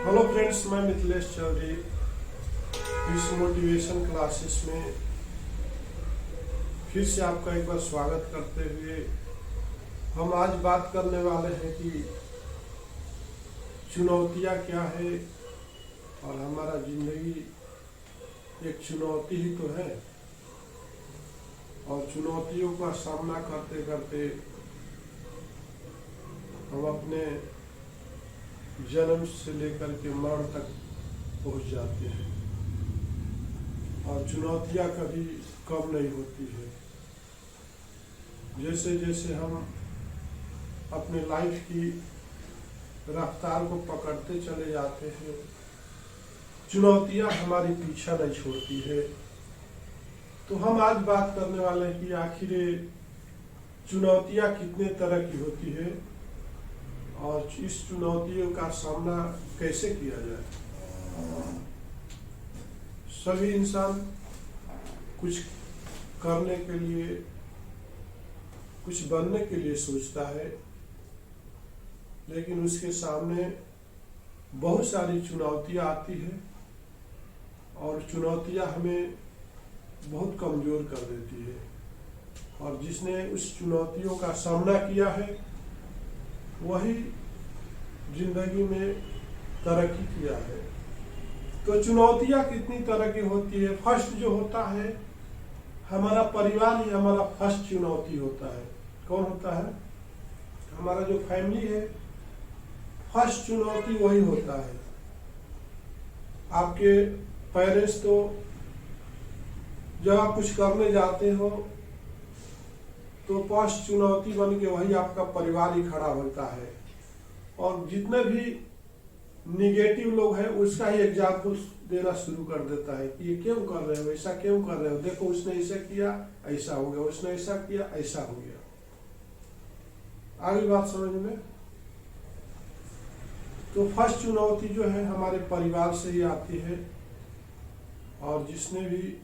Hello friends, मैं मिथिलेश चौधरी इस motivation classes में फिर से आपका एक बार स्वागत करते हुए हम आज बात करने वाले हैं कि चुनौतियाँ क्या है और हमारा जिंदगी एक चुनौती ही तो है। और चुनौतियों का सामना करते करते हम अपने जन्म से लेकर के मरण तक पहुंच जाते हैं और चुनौतियां कभी कम नहीं होती है। जैसे जैसे हम अपने लाइफ की रफ्तार को पकड़ते चले जाते हैं, चुनौतियां हमारी पीछा नहीं छोड़ती है। तो हम आज बात करने वाले हैं कि आखिर चुनौतियां कितने तरह की होती है और इस चुनौतियों का सामना कैसे किया जाए। सभी इंसान कुछ करने के लिए, कुछ बनने के लिए सोचता है, लेकिन उसके सामने बहुत सारी चुनौतियां आती है और चुनौतियां हमें बहुत कमजोर कर देती है। और जिसने उस चुनौतियों का सामना किया है वही जिंदगी में तरक्की किया है। तो चुनौतियां कितनी तरह की होती है। फर्स्ट जो होता है, हमारा परिवार ही हमारा फर्स्ट चुनौती होता है। कौन होता है? हमारा जो फैमिली है, फर्स्ट चुनौती वही होता है। आपके पेरेंट्स तो जब आप कुछ करने जाते हो तो फर्स्ट चुनौती बन के वही आपका परिवार ही खड़ा होता है। और जितने भी निगेटिव लोग हैं उसका ही एग्जाम्पल देना शुरू कर देता है कि ये क्यों कर रहे हो, ऐसा क्यों कर रहे हो, देखो उसने ऐसा किया ऐसा हो गया, उसने ऐसा किया ऐसा हो गया। आगे बात समझ में। तो फर्स्ट चुनौती जो है हमारे परिवार से ही आती है। और जिसने भी,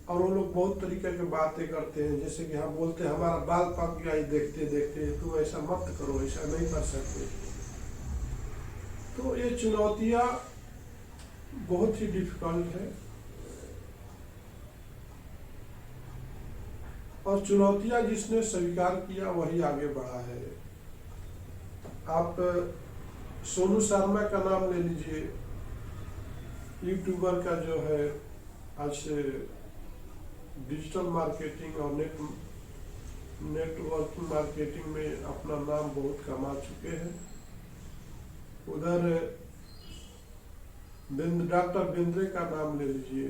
और वो लोग बहुत तरीके की बातें करते हैं, जैसे कि हम बोलते हैं हमारा बाल पक गया देखते देखते, तुम ऐसा मत करो, ऐसा नहीं कर सकते। तो ये चुनौतियां बहुत ही डिफिकल्ट है और चुनौतियां जिसने स्वीकार किया वही आगे बढ़ा है। आप सोनू शर्मा का नाम ले लीजिए, यूट्यूबर का जो है आज से डिजिटल मार्केटिंग और नेटवर्किंग मार्केटिंग में अपना नाम बहुत कमा चुके हैं। उधर डॉक्टर बेंद्रे का नाम ले लीजिए।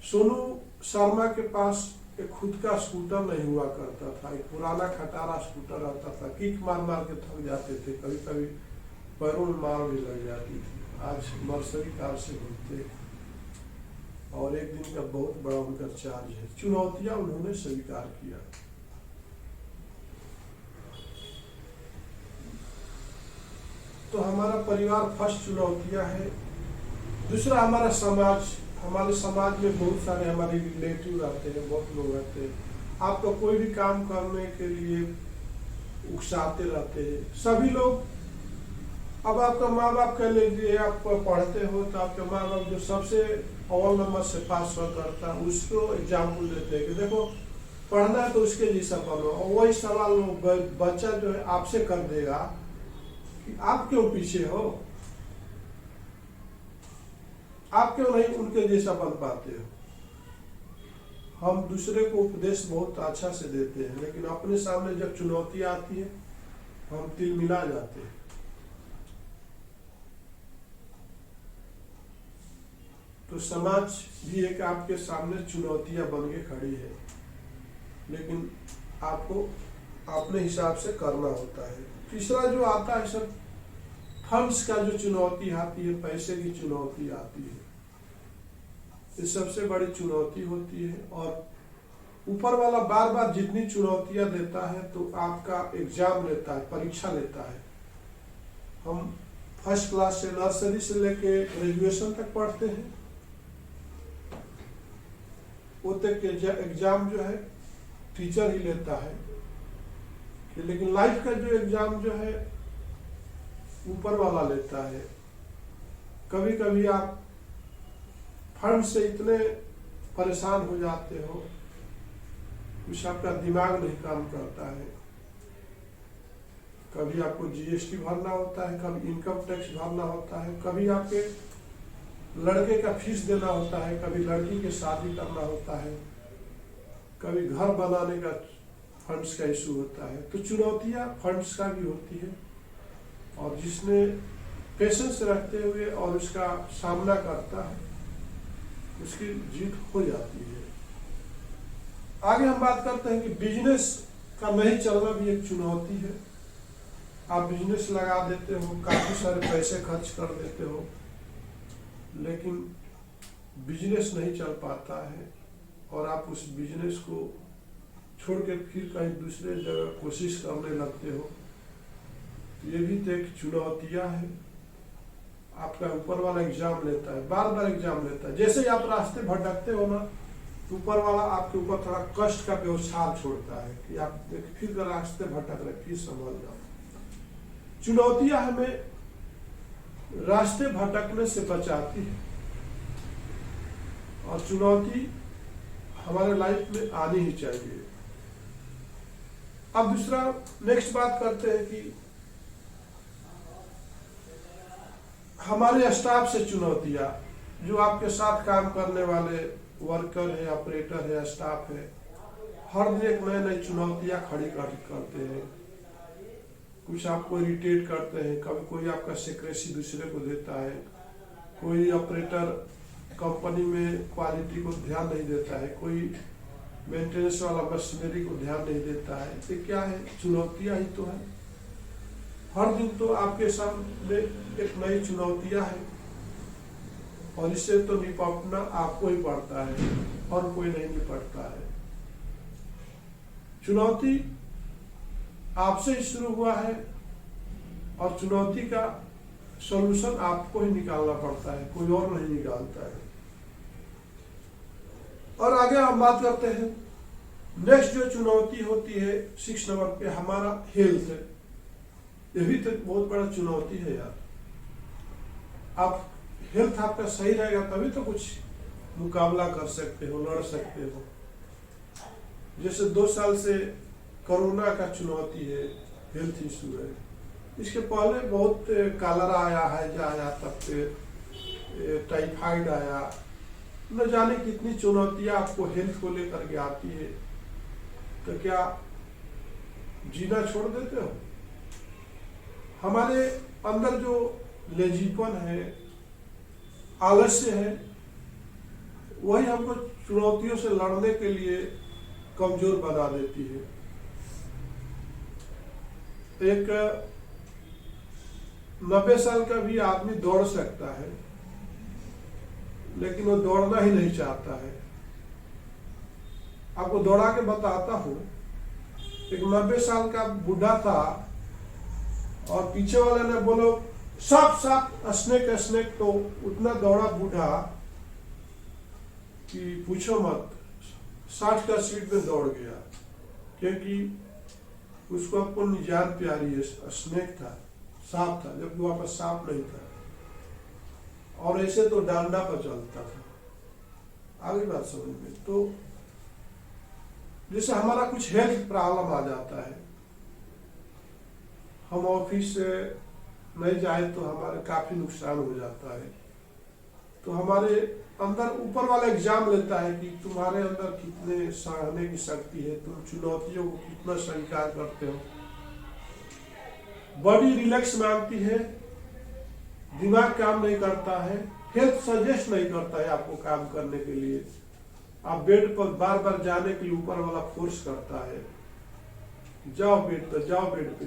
सोनू शर्मा के पास एक खुद का स्कूटर नहीं हुआ करता था, एक पुराना खटारा स्कूटर आता था, किक मार मार के थक जाते थे, कभी कभी पैरों में मार भी लग जाती थी। आज मर्सरी कार से घूमते और एक दिन का बहुत बड़ा उनका चार्ज है। चुनौतियां उन्होंने स्वीकार किया। तो हमारा परिवार फर्स्ट चुनौतियां है। दूसरा हमारा समाज। हमारे समाज में बहुत सारे हमारे रिलेटिव रहते हैं, बहुत लोग रहते हैं। आपको कोई भी काम करने के लिए उकसाते रहते हैं सभी लोग। अब आपका माँ बाप कह लीजिए, आप पढ़ते हो तो आपके माँ बाप जो सबसे अव्वल नंबर से पास हुआ करता है उसको एग्जाम्पल देते हैं कि देखो पढ़ना है तो उसके जैसा पढ़ो। और वही सवाल बच्चा जो है आपसे कर देगा कि आप क्यों पीछे हो, आप क्यों नहीं उनके जैसा बन पाते हो। हम दूसरे को उपदेश बहुत अच्छा से देते हैं, लेकिन अपने सामने जब चुनौती आती है हम तिलमिला जाते हैं। तो समाज भी एक आपके सामने चुनौतियां बन के खड़ी है, लेकिन आपको अपने हिसाब से करना होता है। तीसरा जो आता है सर, फंड्स का जो चुनौती आती है, पैसे की चुनौती आती है, ये सबसे बड़ी चुनौती होती है। और ऊपर वाला बार बार जितनी चुनौतियां देता है तो आपका एग्जाम लेता है, परीक्षा लेता है। हम फर्स्ट क्लास से, नर्सरी से लेके ग्रेजुएशन तक पढ़ते हैं, वो तक एग्जाम जो है टीचर ही लेता है। लेकिन लाइफ का जो एग्जाम जो है ऊपर वाला लेता है। कभी कभी आप फंड से इतने परेशान हो जाते हो, कुछ आपका दिमाग नहीं काम करता है। कभी आपको जीएसटी भरना होता है, कभी इनकम टैक्स भरना होता है, कभी आपके लड़के का फीस देना होता है, कभी लड़की की शादी करना होता है, कभी घर बनाने का फंड्स का इशू होता है। तो चुनौतियां फंड्स का भी होती है, और जिसने पेशेंस रखते हुए और उसका सामना करता है उसकी जीत हो जाती है। आगे हम बात करते हैं कि बिजनेस का नहीं चलना भी एक चुनौती है। आप बिजनेस लगा देते हो, काफी सारे पैसे खर्च कर देते हो, लेकिन बिजनेस नहीं चल पाता है और आप उस बिजनेस को छोड़ के फिर कहीं दूसरे जगह कोशिश करने लगते हो। ये भी तो एक चुनौतियां है। आपका ऊपर वाला एग्जाम लेता है, बार बार एग्जाम लेता है। जैसे ही आप रास्ते भटकते हो ना, ऊपर वाला आपके ऊपर थोड़ा कष्ट का व्यवसाय छोड़ता है कि आप फिर रास्ते भटक रहे, फिर संभल जाओ। चुनौतियां हमें रास्ते भटकने से बचाती है, और चुनौती हमारे लाइफ में आनी ही चाहिए। अब दूसरा नेक्स्ट बात करते हैं कि हमारे स्टाफ से चुनौतियां, जो आपके साथ काम करने वाले वर्कर है, ऑपरेटर है, स्टाफ है, हर दिन एक नई नई चुनौतियां खड़ी करते हैं। कुछ आपको इरिटेट करते हैं, कभी कोई आपका सिक्रेसी दूसरे को देता है, कोई ऑपरेटर कंपनी में क्वालिटी को ध्यान नहीं देता है, कोई मेंटेनेंस वाला मशीनरी को ध्यान नहीं देता है। तो क्या है, चुनौतियां ही तो है। हर दिन तो आपके सामने एक नई चुनौतियां है, और इससे तो निपटना आपको ही पड़ता है, और कोई नहीं निपटता है। चुनौती आपसे ही शुरू हुआ है, और चुनौती का सॉल्यूशन आपको ही निकालना पड़ता है, कोई और नहीं निकालता है। और आगे हम बात करते हैं, नेक्स्ट जो चुनौती होती है 6 नंबर पे, हमारा हेल्थ है। ये भी तो बहुत बड़ा चुनौती है यार। आप हेल्थ आपका सही रहेगा तभी तो कुछ मुकाबला कर सकते हो, लड़ सकते हो। जैसे 2 साल से कोरोना का चुनौती है, हेल्थ इशू है। इसके पहले बहुत कॉलरा आया, हैजा आया, तब टाइफाइड आया, न जाने कितनी चुनौतियां आपको हेल्थ को लेकर के आती है। तो क्या जीना छोड़ देते हो? हमारे अंदर जो लेजीपन है, आलस्य है, वही हमको चुनौतियों से लड़ने के लिए कमजोर बना देती है। एक 90 साल का भी आदमी दौड़ सकता है, लेकिन वो दौड़ना ही नहीं चाहता है। आपको दौड़ा के बताता हूं, एक 90 साल का बूढ़ा था, और पीछे वाले ने बोलो साफ साफ स्नेक स्नेक, तो उतना दौड़ा बूढ़ा कि पूछो मत, 60 का स्पीड में दौड़ गया, क्योंकि उसको अपनी जान प्यारी है। स्नेक था, सांप था, जबकि वहां पर सांप नहीं था, और ऐसे तो डांडा पर चलता था। आगे बात समझ में। तो जैसे हमारा कुछ हेल्थ प्रॉब्लम आ जाता है, हम ऑफिस से नहीं जाए तो हमारे काफी नुकसान हो जाता है। तो हमारे अंदर ऊपर वाला एग्जाम लेता है कि तुम्हारे अंदर कितने सहने की शक्ति है, तुम चुनौतियों को कितना स्वीकार करते हो। बॉडी रिलैक्स मांगती है, दिमाग काम नहीं करता है, हेल्थ सजेस्ट नहीं करता है आपको काम करने के लिए। आप बेड पर बार बार जाने के लिए ऊपर वाला फोर्स करता है, जाओ बेड पे, जाओ बेड पे।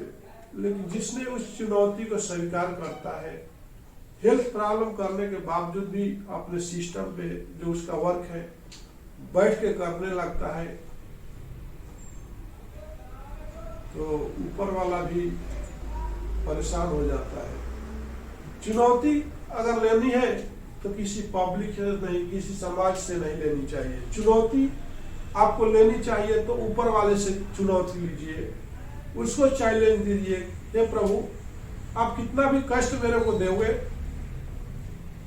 लेकिन जिसने उस चुनौती को स्वीकार करता है, हेल्थ प्रॉब्लम करने के बावजूद भी अपने सिस्टम पे जो उसका वर्क है बैठ के करने लगता है, तो ऊपर वाला भी परेशान हो जाता है। चुनौती अगर लेनी है तो किसी पब्लिक से नहीं, किसी समाज से नहीं लेनी चाहिए। चुनौती आपको लेनी चाहिए तो ऊपर वाले से चुनौती लीजिए, उसको चैलेंज दीजिए, हे प्रभु आप कितना भी कष्ट मेरे को दोगे,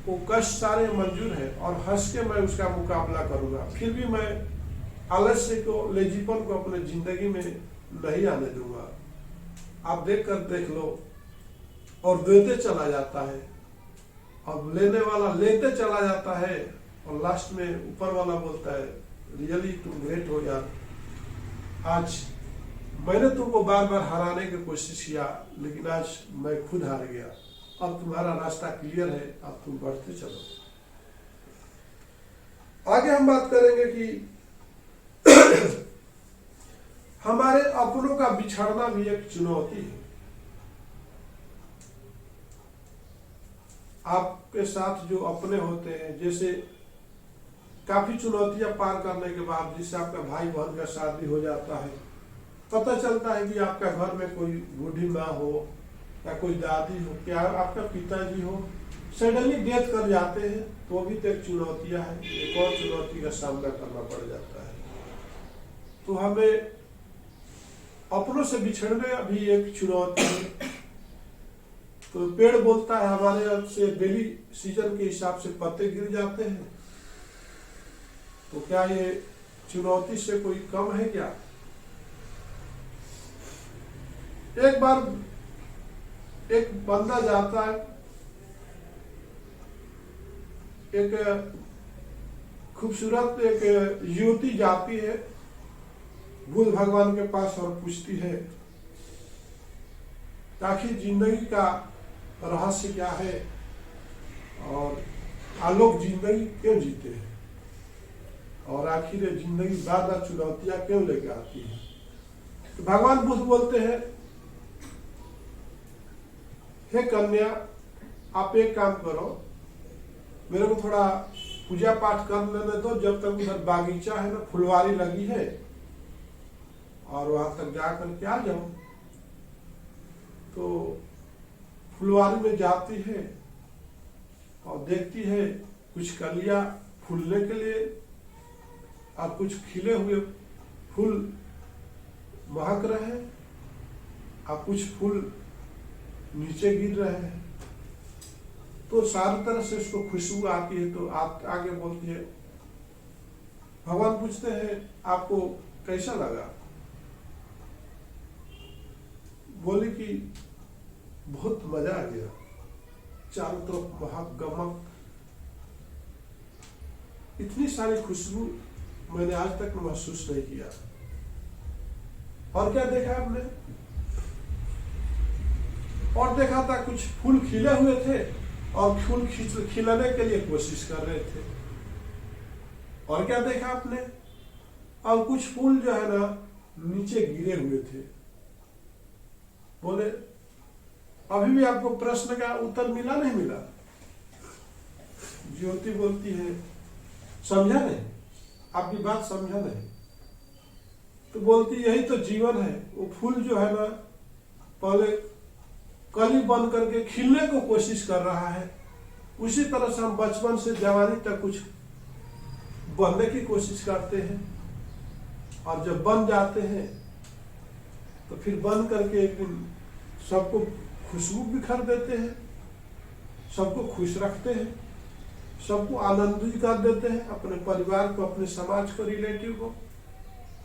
वो कष्ट सारे मंजूर है और हंस के मैं उसका मुकाबला करूंगा। फिर भी मैं आलस्य को, लेजीपन को अपने जिंदगी में नहीं आने दूंगा। आप देख लो, और देते चला जाता है, अब लेने वाला लेते चला जाता है, और लास्ट में ऊपर वाला बोलता है रियली तुम ग्रेट हो यार, आज मैंने तुमको बार बार हराने की कोशिश किया लेकिन आज मैं खुद हार गया, अब तुम्हारा रास्ता क्लियर है, अब तुम बढ़ते चलो। आगे हम बात करेंगे कि हमारे अपनों का बिछड़ना भी एक चुनौती है। आपके साथ जो अपने होते हैं, जैसे काफी चुनौतियां पार करने के बाद जिससे आपका भाई बहन का शादी हो जाता है, पता चलता है कि आपका घर में कोई बूढ़ी माँ हो या कोई दादी हो, क्या आपका पिताजी हो, सडनली डेथ कर जाते हैं, तो भी तो एक चुनौतियां है, एक और चुनौती का सामना करना पड़ जाता है। तो हमें अपनों से बिछड़ना भी एक चुनौती है। तो पेड़ बोलता है हमारे से डेली सीजन के हिसाब से पत्ते गिर जाते हैं, तो क्या ये चुनौती से कोई कम है क्या? एक बार एक बंदा जाता है, एक खूबसूरत एक युवती जाती है बुद्ध भगवान के पास और पूछती है आखिर जिंदगी का रहस्य क्या है और आलोक जिंदगी क्यों जीते हैं, और आखिर जिंदगी बार बार चुनौतियां क्यों लेके आती है। तो भगवान बुद्ध बोलते हैं, हे कन्या, आप एक काम करो, मेरे को थोड़ा पूजा पाठ कर लेने दो, जब तक उधर बागीचा है ना, फुलवारी लगी है, और वहां तक जाकर के आ जाओ। तो फुलवारी में जाती है और देखती है कुछ कलियां फूलने के लिए और कुछ खिले हुए फूल महक रहे हैं और कुछ फूल नीचे गिर रहे हैं। तो सारी तरह से उसको खुशबू आती है। तो आप आगे बोलती है, भगवान पूछते हैं आपको कैसा लगा? बोली कि बहुत मजा आ गया, चारों तरफ महक गमक, इतनी सारी खुशबू मैंने आज तक महसूस नहीं किया। और क्या देखा आपने? और देखा था कुछ फूल खिले हुए थे और फूल खिलाने के लिए कोशिश कर रहे थे। और क्या देखा आपने? और कुछ फूल जो है ना नीचे गिरे हुए थे। बोले अभी भी आपको प्रश्न का उत्तर मिला नहीं मिला? ज्योति बोलती है समझा नहीं, आपकी बात समझा नहीं। तो बोलती यही तो जीवन है। वो फूल जो है ना पहले कली बन करके खिलने को कोशिश कर रहा है, उसी तरह से हम बचपन से जवानी तक कुछ बनने की कोशिश करते हैं, और जब बन जाते हैं तो फिर बन करके एक दिन सबको खुशबू बिखर देते हैं, सबको खुश रखते हैं, सबको आनंदित कर देते हैं, अपने परिवार को, अपने समाज को, रिलेटिव को।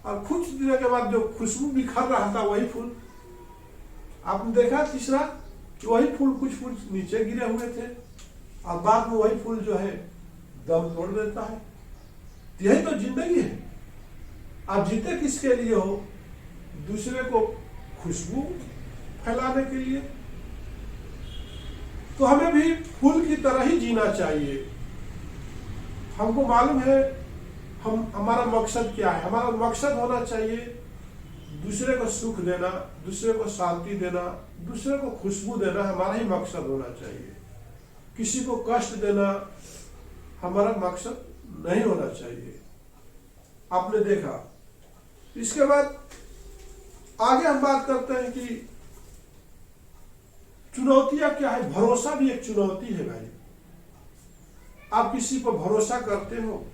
और कुछ दिनों के बाद जो खुशबू बिखर रहा था वही फूल आपने देखा तीसरा कि वही फूल, कुछ फूल नीचे गिरे हुए थे और बाद में वही फूल जो है दम तोड़ देता है। यही तो जिंदगी है। आप जीते किसके लिए हो? दूसरे को खुशबू फैलाने के लिए। तो हमें भी फूल की तरह ही जीना चाहिए। हमको मालूम है हमारा मकसद क्या है। हमारा मकसद होना चाहिए दूसरे को सुख देना, दूसरे को शांति देना, दूसरे को खुशबू देना, हमारा ही मकसद होना चाहिए। किसी को कष्ट देना हमारा मकसद नहीं होना चाहिए। आपने देखा। इसके बाद आगे हम बात करते हैं कि चुनौतियां क्या है। भरोसा भी एक चुनौती है भाई। आप किसी पर भरोसा करते हो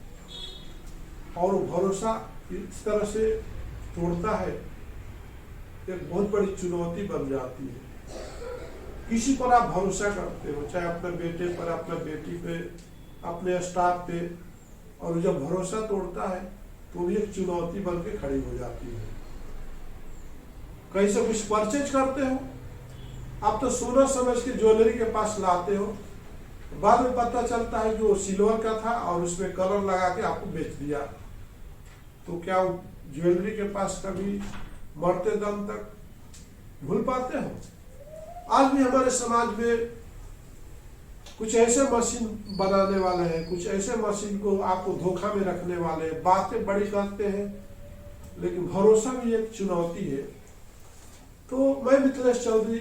और वो भरोसा इस तरह से तोड़ता है, एक बहुत बड़ी चुनौती बन जाती है। किसी पर आप भरोसा करते हो, चाहे अपने बेटे पर, अपने बेटी पे, अपने स्टाफ पे, और जब भरोसा तोड़ता है तो भी एक चुनौती बन के खड़ी हो जाती है। कहीं से कुछ परचेज करते हो, आप तो सोना समझ के ज्वेलरी के पास लाते हो, बाद में पता चलता है कि वो सिल्वर का था और उसमें कलर लगा के आपको बेच दिया। तो क्या ज्वेलरी के पास कभी मरते दम तक भूल पाते हो? आज भी हमारे समाज में कुछ ऐसे मशीन बनाने वाले हैं, कुछ ऐसे मशीन को आपको धोखा में रखने वाले हैं, बातें बड़ी करते हैं, लेकिन भरोसा भी एक चुनौती है। तो मैं मिथिलेश चौधरी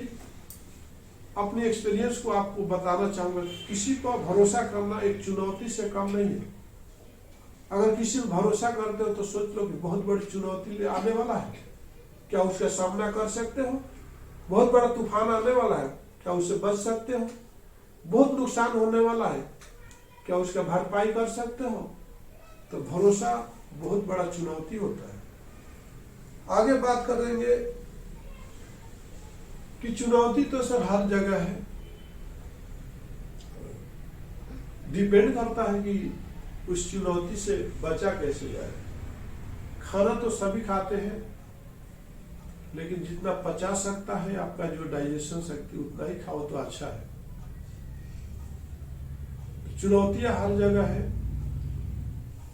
अपनी एक्सपीरियंस को आपको बताना चाहूंगा, किसी पर भरोसा करना एक चुनौती से कम नहीं है। अगर किसी पर भरोसा करते हो तो सोच लो कि बहुत बड़ी चुनौती आने वाला है, क्या उसका सामना कर सकते हो? बहुत बड़ा तूफान आने वाला है, क्या उससे बच सकते हो? बहुत नुकसान होने वाला है, क्या उसका भरपाई कर सकते हो? तो भरोसा बहुत बड़ा चुनौती होता है। आगे बात करेंगे कि चुनौती तो सर हर जगह है, डिपेंड करता है कि उस चुनौती से बचा कैसे जाए। खाना तो सभी खाते हैं, लेकिन जितना पचा सकता है आपका जो डाइजेशन शक्ति, उतना ही खाओ तो अच्छा है। चुनौतियां हर जगह है,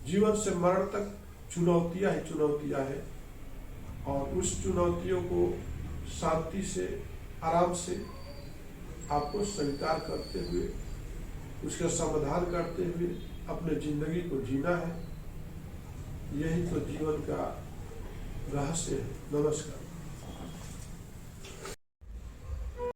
जीवन से मरण तक चुनौतियां ही चुनौतियां है, और उस चुनौतियों को शांति से, आराम से आपको स्वीकार करते हुए, उसका समाधान करते हुए अपने जिंदगी को जीना है। यही तो जीवन का रहस्य है। नमस्कार।